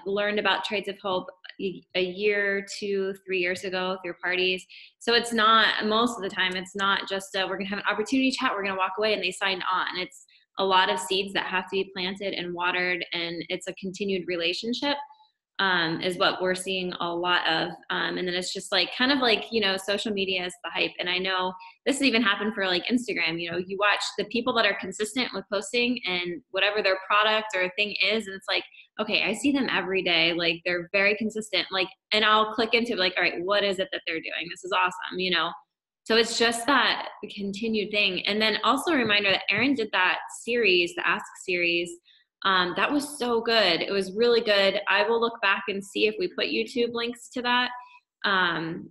learned about Trades of Hope a year, 2, 3 years ago through parties. So it's not, most of the time, it's not just we're going to have an opportunity chat, we're going to walk away, and they signed on. It's a lot of seeds that have to be planted and watered, and it's a continued relationship, is what we're seeing a lot of. And then it's just like, kind of like, you know, social media is the hype. And I know this has even happened for like Instagram. You know, you watch the people that are consistent with posting and whatever their product or thing is, and it's like, okay, I see them every day. Like, they're very consistent. Like, and I'll click into it, like, all right, what is it that they're doing? This is awesome, you know? So it's just that continued thing. And then also a reminder that Erin did that series, the Ask series. That was so good. It was really good. I will look back and see if we put YouTube links to that.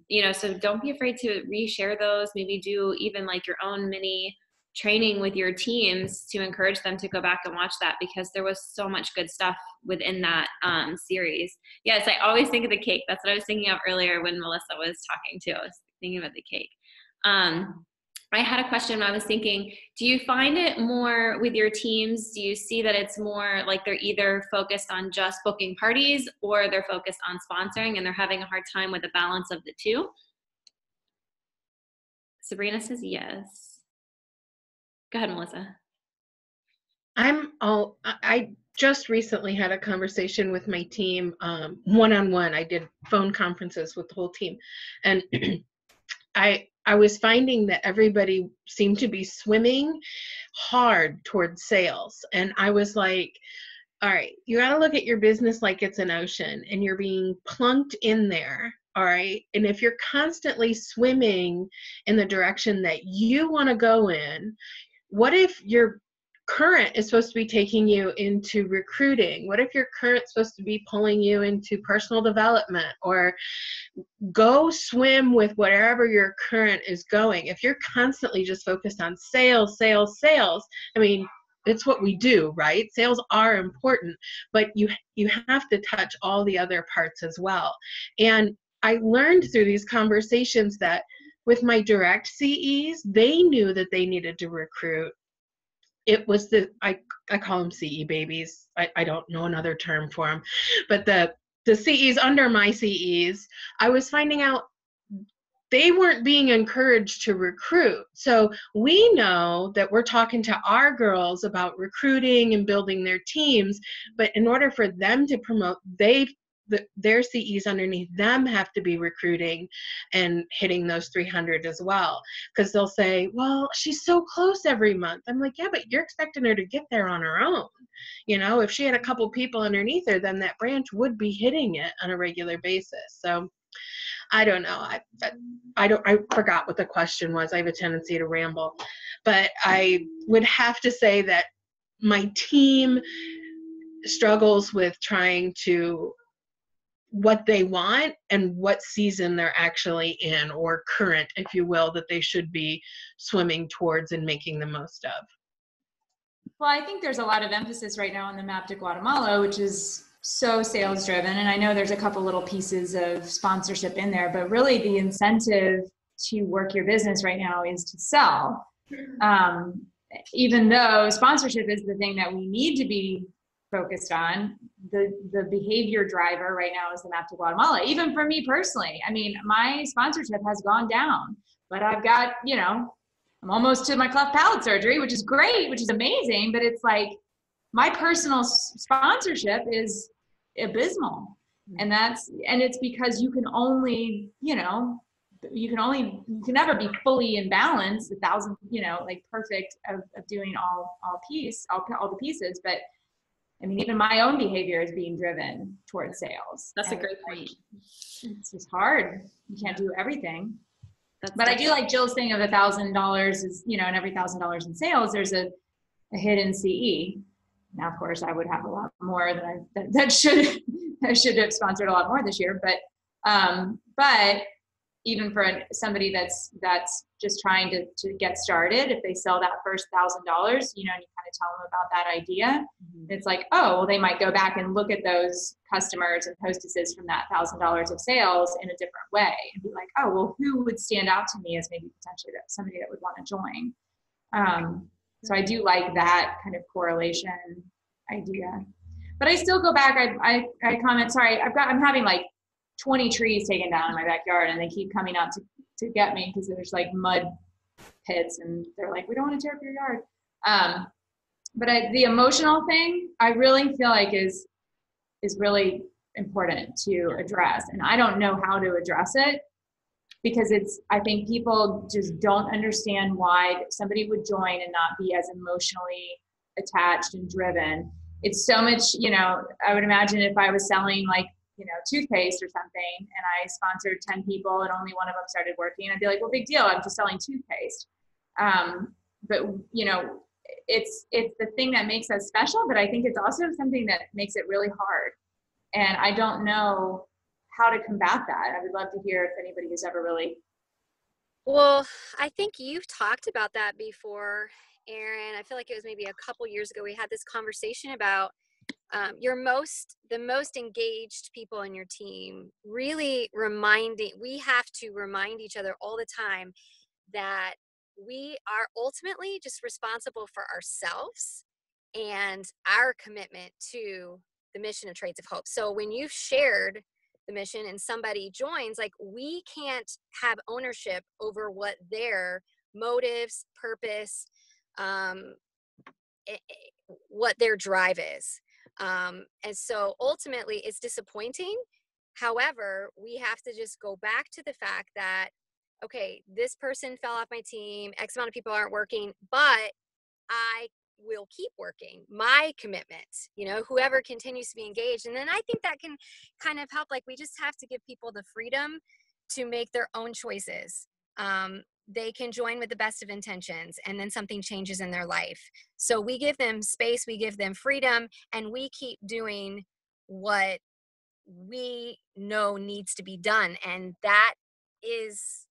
You know, so don't be afraid to reshare those. Maybe do even like your own mini training with your teams to encourage them to go back and watch that, because there was so much good stuff within that series. Yes, I always think of the cake. That's what I was thinking of earlier when Melissa was talking too. I was thinking about the cake. I had a question. I was thinking, do you find it more with your teams? Do you see that it's more like they're either focused on just booking parties, or they're focused on sponsoring and they're having a hard time with the balance of the two? Sabrina says yes. Go ahead, Melissa. I just recently had a conversation with my team, one-on-one. I did phone conferences with the whole team, and I was finding that everybody seemed to be swimming hard towards sales. And I was like, all right, you got to look at your business like it's an ocean, and you're being plunked in there. All right. And if you're constantly swimming in the direction that you want to go in, what if your current is supposed to be taking you into recruiting? What if your current is supposed to be pulling you into personal development? Or go swim with wherever your current is going. If you're constantly just focused on sales, I mean, it's what we do, right? Sales are important, but you have to touch all the other parts as well. And I learned through these conversations that with my direct CEs, they knew that they needed to recruit. It was I call them CE babies. I don't know another term for them, but the CEs under my CEs, I was finding out they weren't being encouraged to recruit. So we know that we're talking to our girls about recruiting and building their teams, but in order for them to promote, they their CEs underneath them have to be recruiting and hitting those 300 as well. Because they'll say, well, she's so close every month. I'm like, yeah, but you're expecting her to get there on her own. You know, if she had a couple people underneath her, then that branch would be hitting it on a regular basis. So I don't know. I forgot what the question was. I have a tendency to ramble, but I would have to say that my team struggles with trying to what they want and what season they're actually in, or current, if you will, that they should be swimming towards and making the most of. Well, I think there's a lot of emphasis right now on the Map to Guatemala, which is so sales driven. And I know there's a couple little pieces of sponsorship in there, but really the incentive to work your business right now is to sell. Even though sponsorship is the thing that we need to be focused on, the behavior driver right now is the Map to Guatemala. Even for me personally, I mean, my sponsorship has gone down, but I've got, you know, I'm almost to my cleft palate surgery, which is great, which is amazing, but it's like my personal sponsorship is abysmal. And it's because you can only, you know, you can never be fully in balance, 1,000, you know, like perfect of doing all the pieces. But I mean, even my own behavior is being driven towards sales. That's a great point. It's just hard. You can't do everything. But I do like Jill's thing of $1,000 is, you know, and every $1,000 in sales, there's a hidden CE. Now, of course, I would have a lot more that should have sponsored a lot more this year. But even for somebody that's just trying to get started, if they sell that first $1,000, you know, and you kind of tell them about that idea, it's like, oh, well, they might go back and look at those customers and hostesses from that $1,000 of sales in a different way and be like, oh, well, who would stand out to me as maybe potentially somebody that would want to join? So I do like that kind of correlation idea. But I still go back, I comment, sorry, I'm having like 20 trees taken down in my backyard, and they keep coming out to get me because there's like mud pits, and they're like, we don't want to tear up your yard. But the emotional thing, I really feel like is really important to address. And I don't know how to address it because I think people just don't understand why somebody would join and not be as emotionally attached and driven. It's so much, you know, I would imagine if I was selling like, you know, toothpaste or something, and I sponsored 10 people and only one of them started working, I'd be like, well, big deal, I'm just selling toothpaste. But, you know, it's the thing that makes us special, but I think it's also something that makes it really hard. And I don't know how to combat that. I would love to hear if anybody has ever really. Well, I think you've talked about that before, Erin. I feel like it was maybe a couple years ago we had this conversation about the most engaged people in your team, really we have to remind each other all the time that we are ultimately just responsible for ourselves and our commitment to the mission of Trades of Hope. So when you've shared the mission and somebody joins, like, we can't have ownership over what their motives, purpose, what their drive is. And so ultimately it's disappointing. However, we have to just go back to the fact that, okay, this person fell off my team, X amount of people aren't working, but I will keep working. My commitment, you know, whoever continues to be engaged. And then I think that can kind of help. Like, we just have to give people the freedom to make their own choices. They can join with the best of intentions, and then something changes in their life. So we give them space, we give them freedom, and we keep doing what we know needs to be done. And that is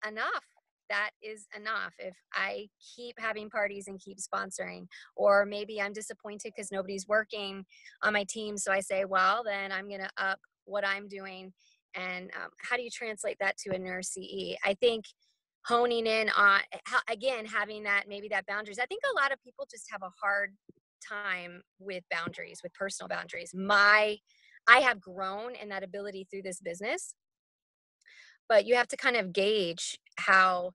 enough. That is enough. If I keep having parties and keep sponsoring, or maybe I'm disappointed because nobody's working on my team, so I say, well, then I'm going to up what I'm doing. And how do you translate that to a nurse CE? I think honing in on, again, having that, maybe that boundaries. I think a lot of people just have a hard time with boundaries, with personal boundaries. I have grown in that ability through this business, but you have to kind of gauge how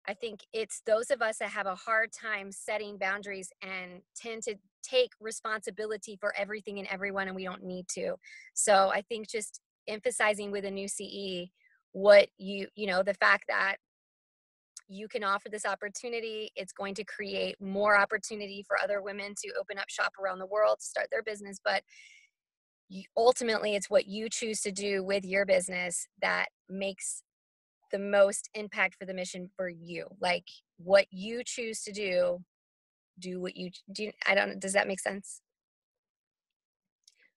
I think it's those of us that have a hard time setting boundaries and tend to take responsibility for everything and everyone, and we don't need to. So I think just emphasizing with a new CE what you know, the fact that you can offer this opportunity, it's going to create more opportunity for other women to open up shop around the world, to start their business. But ultimately, it's what you choose to do with your business that makes the most impact for the mission for you. Like what you choose to do what you do. Does that make sense?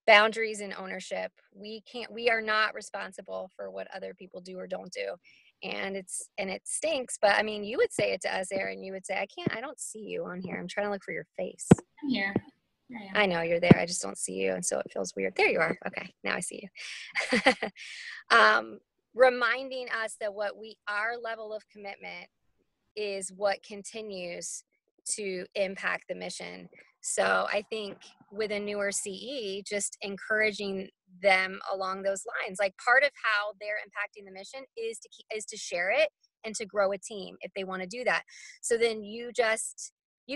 Boundaries and ownership. We are not responsible for what other people do or don't do. And it stinks, but I mean, you would say it to us, Erin. You would say, I don't see you on here. I'm trying to look for your face. I'm here. I know you're there. I just don't see you. And so it feels weird. There you are. Okay. Now I see you. Reminding us that our level of commitment is what continues to impact the mission. So I think with a newer CE, just encouraging them along those lines, like part of how they're impacting the mission is to share it and to grow a team if they want to do that. So then you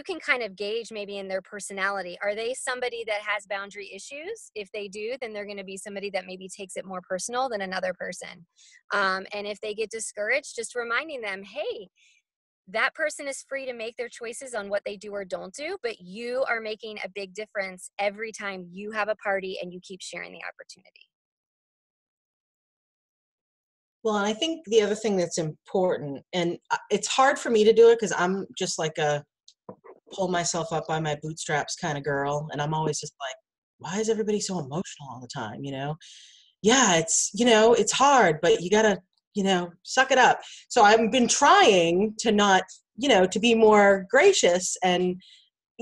can kind of gauge maybe in their personality. Are they somebody that has boundary issues? If they do, then they're going to be somebody that maybe takes it more personal than another person. And if they get discouraged, just reminding them, hey, that person is free to make their choices on what they do or don't do, but you are making a big difference every time you have a party and you keep sharing the opportunity. Well, and I think the other thing that's important, and it's hard for me to do it because I'm just like a pull myself up by my bootstraps kind of girl. And I'm always just like, why is everybody so emotional all the time? Yeah, it's hard, but you gotta, suck it up. So I've been trying to not, to be more gracious and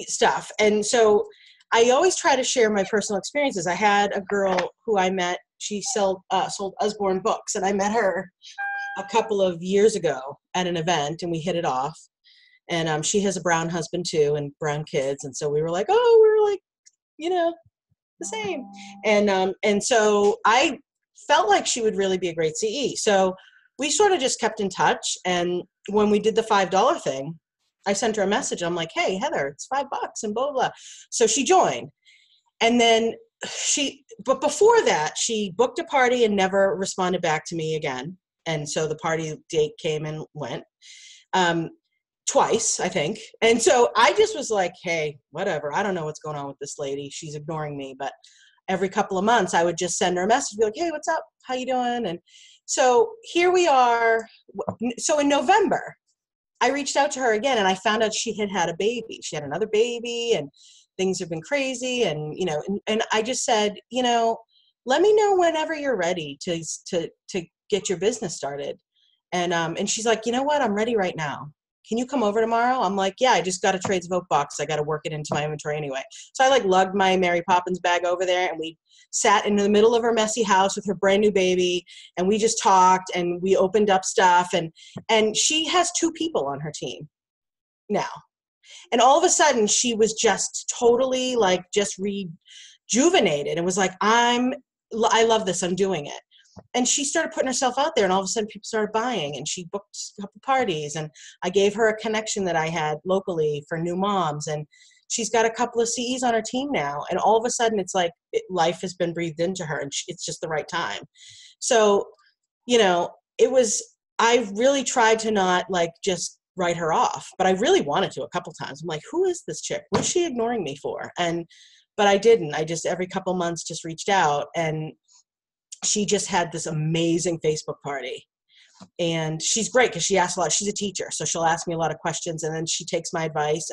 stuff. And so I always try to share my personal experiences. I had a girl who I met, she sold Usborne books, and I met her a couple of years ago at an event, and we hit it off. And she has a brown husband too, and brown kids. And so we were like, the same. And so I felt like she would really be a great CE. So we sort of just kept in touch. And when we did the $5 thing, I sent her a message. I'm like, hey, Heather, it's $5 and blah, blah. So she joined. And then but before that, she booked a party and never responded back to me again. And so the party date came and went. Twice, I think. And so I just was like, hey, whatever. I don't know what's going on with this lady. She's ignoring me. But every couple of months, I would just send her a message, be like, hey, what's up? How you doing? And so here we are. So in November, I reached out to her again, and I found out she had a baby. She had another baby, and things have been crazy. And, and I just said, let me know whenever you're ready to get your business started. And she's like, you know what? I'm ready right now. Can you come over tomorrow? I'm like, yeah, I just got a Trades of Oak box. I got to work it into my inventory anyway. So I lugged my Mary Poppins bag over there, and we sat in the middle of her messy house with her brand new baby, and we just talked, and we opened up stuff. And she has 2 people on her team now. And all of a sudden she was just totally just rejuvenated and was like, I love this. I'm doing it. And she started putting herself out there, and all of a sudden people started buying, and she booked a couple parties, and I gave her a connection that I had locally for new moms, and she's got a couple of CEs on her team now. And all of a sudden it's like life has been breathed into her, and it's just the right time. So, I really tried to not just write her off, but I really wanted to a couple times. I'm like, who is this chick? What's she ignoring me for? But I didn't. I just every couple months just reached out, and she just had this amazing Facebook party. And she's great because she asks a lot. She's a teacher, so she'll ask me a lot of questions, and then she takes my advice.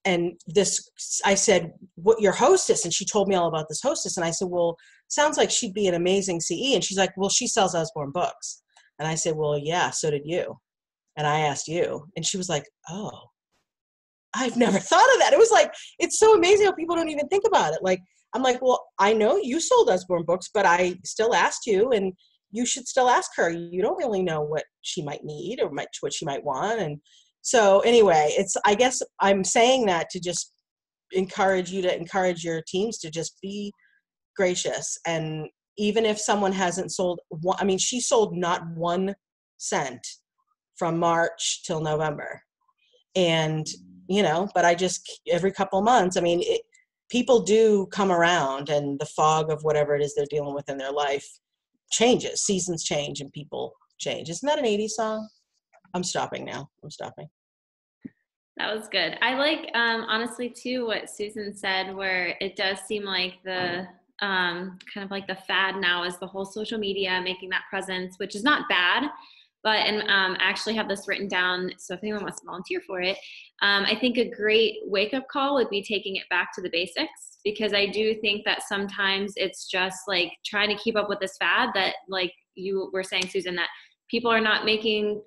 And this, I said, what, your hostess? And she told me all about this hostess. And I said, well, sounds like she'd be an amazing CE. And she's like, well, she sells Usborne books. And I said, well, yeah, so did you. And I asked you. And she was like, oh, I've never thought of that. It was it's so amazing how people don't even think about it. I'm like, well, I know you sold Usborne books, but I still asked you, and you should still ask her. You don't really know what she might need or what she might want. And so anyway, I guess I'm saying that to just encourage you to encourage your teams to just be gracious. And even if someone hasn't sold, she sold not 1 cent from March till November. And, but I just, every couple months, people do come around, and the fog of whatever it is they're dealing with in their life changes. Seasons change and people change. Isn't that an 80s song? I'm stopping now. That was good. I like, honestly, too, what Susan said, where it does seem like the kind of like the fad now is the whole social media, making that presence, which is not bad. But, and I actually have this written down, so if anyone wants to volunteer for it, I think a great wake-up call would be taking it back to the basics, because I do think that sometimes it's just like trying to keep up with this fad that, like you were saying, Susan, that people are not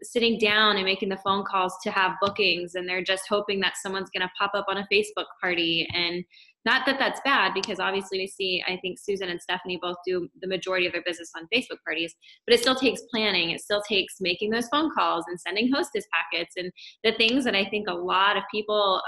sitting down and making the phone calls to have bookings, and they're just hoping that someone's going to pop up on a Facebook party. And not that that's bad, because obviously we see, I think Susan and Stephanie both do the majority of their business on Facebook parties, but it still takes planning. It still takes making those phone calls and sending hostess packets and the things that I think a lot of people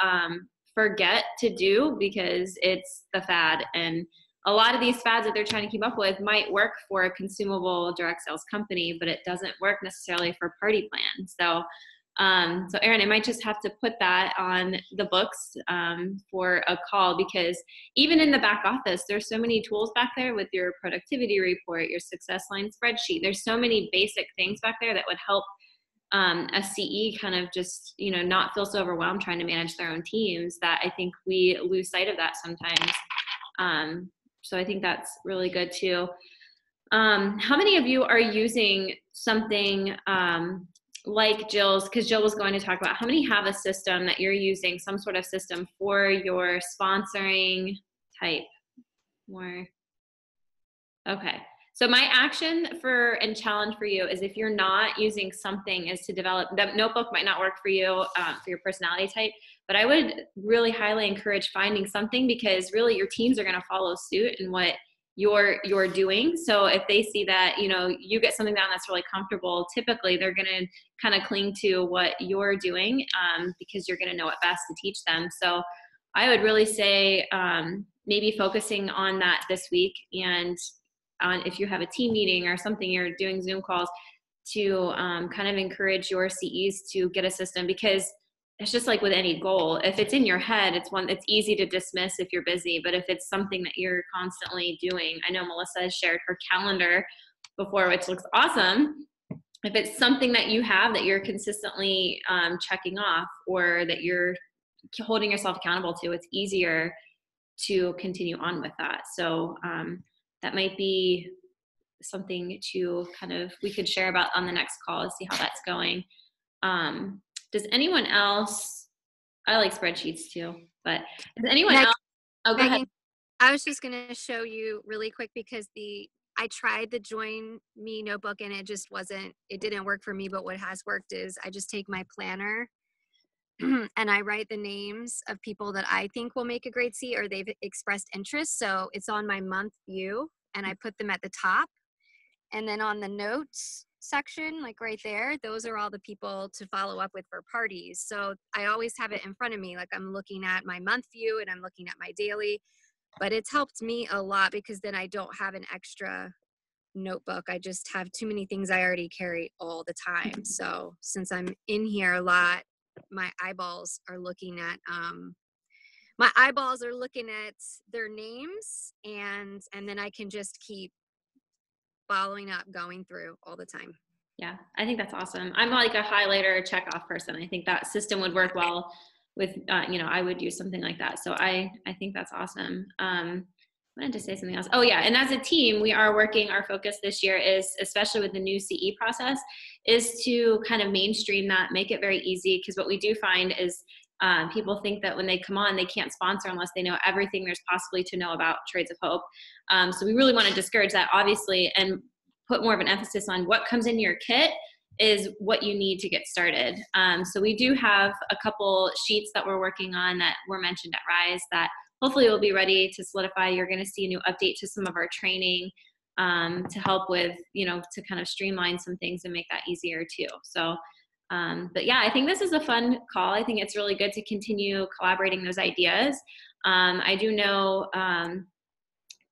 forget to do because it's the fad. And a lot of these fads that they're trying to keep up with might work for a consumable direct sales company, but it doesn't work necessarily for party plans. So Erin, I might just have to put that on the books for a call, because even in the back office, there's so many tools back there with your productivity report, your success line spreadsheet. There's so many basic things back there that would help a CE kind of just, not feel so overwhelmed trying to manage their own teams, that I think we lose sight of that sometimes. So I think that's really good too. How many of you are using something like Jill's, because Jill was going to talk about how many have a system that you're using, some sort of system for your sponsoring type? More. Okay. So my action and challenge for you is, if you're not using something, is to develop. The notebook might not work for you, for your personality type, but I would really highly encourage finding something, because really your teams are going to follow suit in what you're doing. So if they see that, you get something down that's really comfortable, typically they're going to kind of cling to what you're doing, because you're going to know it best to teach them. So I would really say maybe focusing on that this week, and on if you have a team meeting or something, you're doing Zoom calls, to kind of encourage your CEs to get a system, because it's just like with any goal. If it's in your head, it's easy to dismiss if you're busy. But if it's something that you're constantly doing, I know Melissa has shared her calendar before, which looks awesome. If it's something that you have that you're consistently checking off, or that you're holding yourself accountable to, it's easier to continue on with that. So that might be something to we could share about on the next call and see how that's going. Does anyone else, I like spreadsheets too, but does anyone else? Oh, go ahead. I was just going to show you really quick, because I tried the Join Me notebook and it didn't work for me, but what has worked is I just take my planner and I write the names of people that I think will make a great CE, or they've expressed interest. So it's on my month view, and I put them at the top. And then on the notes section, like right there, those are all the people to follow up with for parties. So I always have it in front of me, like I'm looking at my month view and I'm looking at my daily. But it's helped me a lot, because then I don't have an extra notebook. I just have too many things I already carry all the time. So since I'm in here a lot, my eyeballs are looking at their names, and then I can just keep following up, going through all the time. Yeah, I think that's awesome. I'm like a highlighter check off person. I think that system would work well with, I would use something like that. So I think that's awesome. I wanted to say something else. Oh yeah, and as a team, we are working, our focus this year is, especially with the new CE process, is to kind of mainstream that, make it very easy, because what we do find is people think that when they come on, they can't sponsor unless they know everything there's possibly to know about Trades of Hope. So we really want to discourage that, obviously, and put more of an emphasis on what comes in your kit is what you need to get started. So we do have a couple sheets that we're working on that were mentioned at Rise that hopefully will be ready to solidify. You're going to see a new update to some of our training to help with, to kind of streamline some things and make that easier too. So, but yeah, I think this is a fun call. I think it's really good to continue collaborating those ideas. I do know,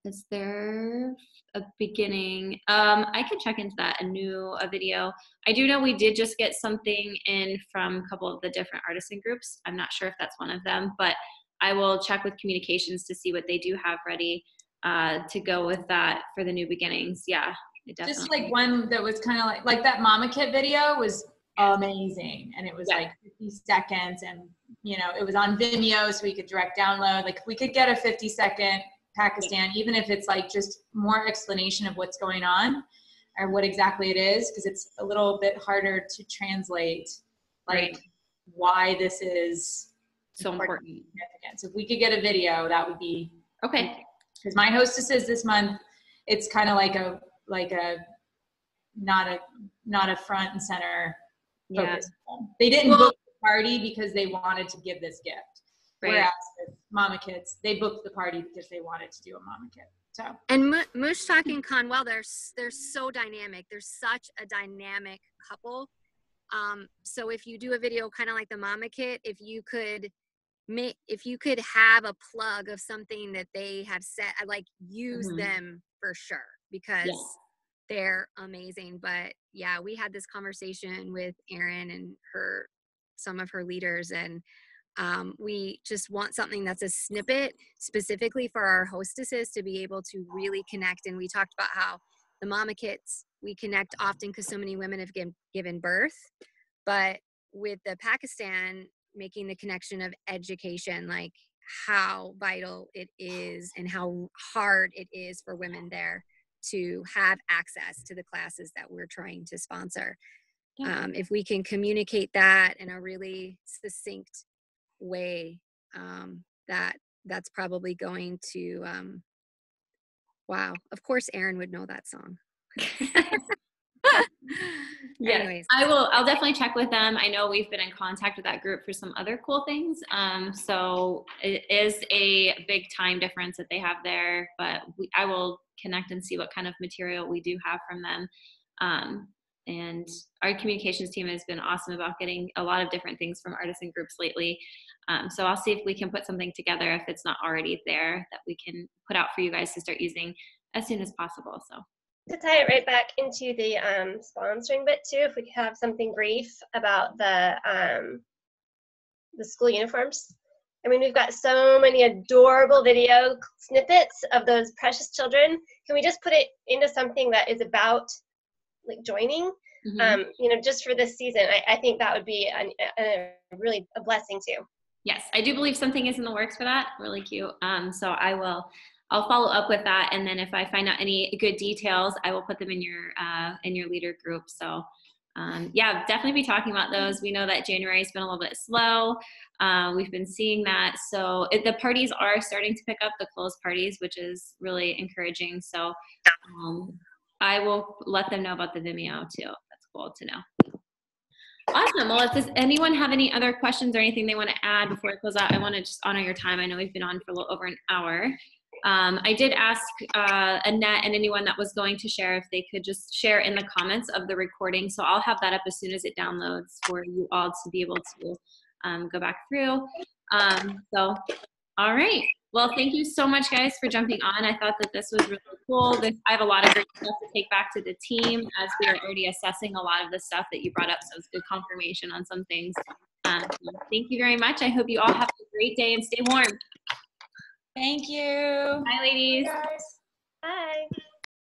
is there a beginning. I could check into that, a video. I do know we did just get something in from a couple of the different artisan groups. I'm not sure if that's one of them, but I will check with communications to see what they do have ready to go with that for the new beginnings. Yeah, definitely. Just like one that was kind of like that Mama Kit video was amazing, and it was like 50 seconds, and you know, it was on Vimeo, so we could direct download. Like, if we could get a 50-second Pakistan, even if it's like just more explanation of what's going on or what exactly it is, because it's a little bit harder to translate, like why this is so important. So if we could get a video, that would be okay. Because my hostesses this month, it's kind of like a not a front and center focus. They didn't book the party because they wanted to give this gift. Whereas with Mama Kits, they booked the party because they wanted to do a Mama Kit. So. And Mushtaq and Conwell, they're so dynamic. They're such a dynamic couple. So if you do a video kind of like the Mama Kit, if you could have a plug of something that they have set, I like use them for sure, because they're amazing. But yeah, we had this conversation with Erin and some of her leaders, and we just want something that's a snippet specifically for our hostesses to be able to really connect. And we talked about how the Mama Kits, we connect often because so many women have given birth, but with the Pakistan, making the connection of education, like how vital it is and how hard it is for women there to have access to the classes that we're trying to sponsor. If we can communicate that in a really succinct way, that's probably going to, wow, of course Erin would know that song. Anyways, I'll definitely check with them. I know we've been in contact with that group for some other cool things. So it is a big time difference that they have there, but I will connect and see what kind of material we do have from them. And our communications team has been awesome about getting a lot of different things from artisan groups lately. So I'll see if we can put something together, if it's not already there, that we can put out for you guys to start using as soon as possible. So to tie it right back into the sponsoring bit too, if we could have something brief about the school uniforms. I mean, we've got so many adorable video snippets of those precious children. Can we just put it into something that is about like joining? You know, just for this season, I think that would be really a blessing too. Yes, I do believe something is in the works for that. Really cute. So I'll follow up with that, and then if I find out any good details, I will put them in your leader group. So yeah, definitely be talking about those. We know that January has been a little bit slow. We've been seeing that. So the parties are starting to pick up, the closed parties, which is really encouraging. So I will let them know about the Vimeo too. That's cool to know. Awesome. Well, does anyone have any other questions or anything they want to add before I close out? I want to just honor your time. I know we've been on for a little over an hour. I did ask Annette and anyone that was going to share if they could just share in the comments of the recording. So I'll have that up as soon as it downloads for you all to be able to go back through. So, all right. Well, thank you so much, guys, for jumping on. I thought that this was really cool. I have a lot of great stuff to take back to the team as we are already assessing a lot of the stuff that you brought up. So it's good confirmation on some things. Thank you very much. I hope you all have a great day and stay warm. Thank you. Bye, ladies. Bye.